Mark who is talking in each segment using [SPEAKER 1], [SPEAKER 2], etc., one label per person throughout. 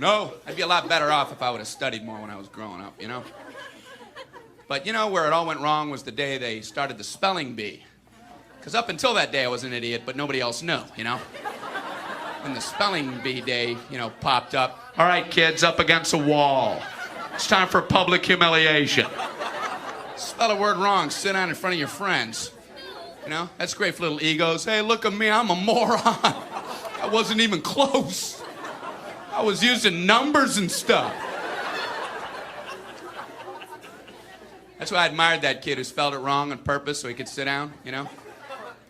[SPEAKER 1] no. I'd be a lot better off if I would have studied more when I was growing up, you know? But you know where it all went wrong was the day they started the spelling bee. Because up until that day, I was an idiot, but nobody else knew, you know? When the spelling bee day, you know, popped up. All right, kids, up against a wall. It's time for public humiliation. Spell a word wrong, sit down in front of your friends. You know, that's great for little egos. Hey, look at me, I'm a moron. I wasn't even close. I was using numbers and stuff. That's why I admired that kid who spelled it wrong on purpose so he could sit down, you know?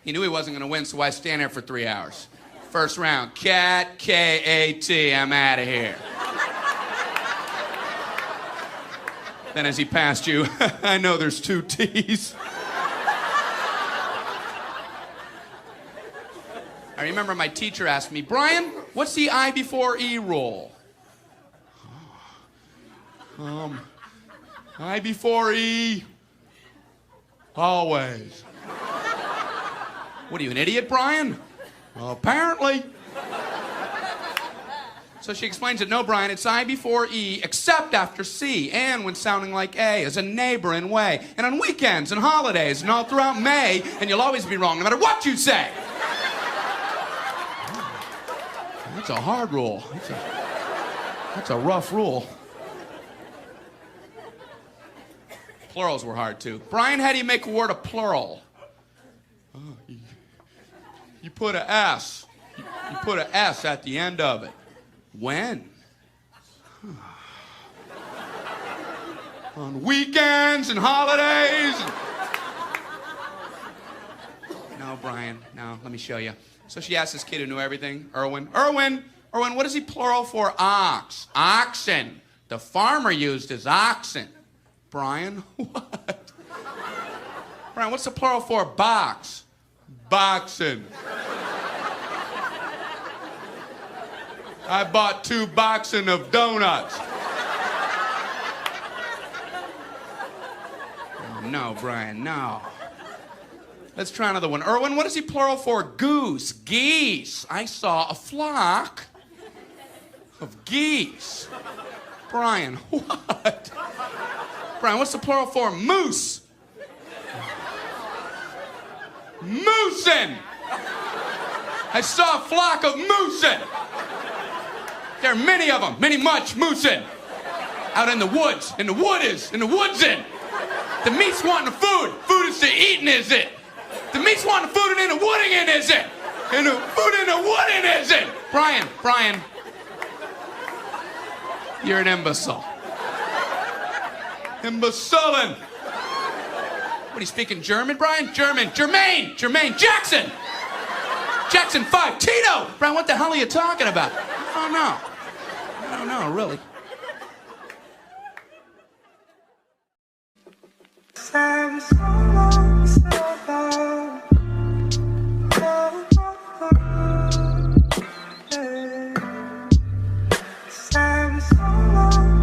[SPEAKER 1] He knew he wasn't going to win, so why stand there for 3 hours? First round, cat, K-A-T, I'm out of here. Then as he passed you, I know there's 2 T's. I remember my teacher asked me, Brian, what's the I before E rule? I before E, always. What are you, an idiot, Brian? Well, apparently. So she explains that, no, Brian, it's I before E, except after C, and when sounding like A, as a neighboring way, and on weekends and holidays, and all throughout May, and you'll always be wrong, no matter what you say. That's a hard rule. That's a rough rule. Plurals were hard, too. Brian, how do you make a word a plural? You put a S. You put a S at the end of it. When? On weekends and holidays. No, Brian, no, let me show you. So she asked this kid who knew everything, Erwin, what is he plural for? Ox. Oxen. The farmer used his oxen. Brian, what? Brian, what's the plural for box? Boxing. I bought 2 boxing of donuts. Oh, no, Brian, no. Let's try another one. Erwin, what is he plural for? Goose. Geese. I saw a flock of geese. Brian, what? Brian, what's the plural for? Moose. Moosin'. I saw a flock of moosin'. There are many of them, much moosin'. Out in the woods, in the woodsin'. The meat's wanting the food. Food is to eatin', is it? The meat's wanting the food and in the wooding, is it? And the food in the wooding, is it? Brian, you're an imbecile. Imbecilin'. What, are you speaking German, Brian? German. Jermaine, Jackson. Jackson 5, Tito. Brian, what the hell are you talking about? I don't know, really.
[SPEAKER 2] So long.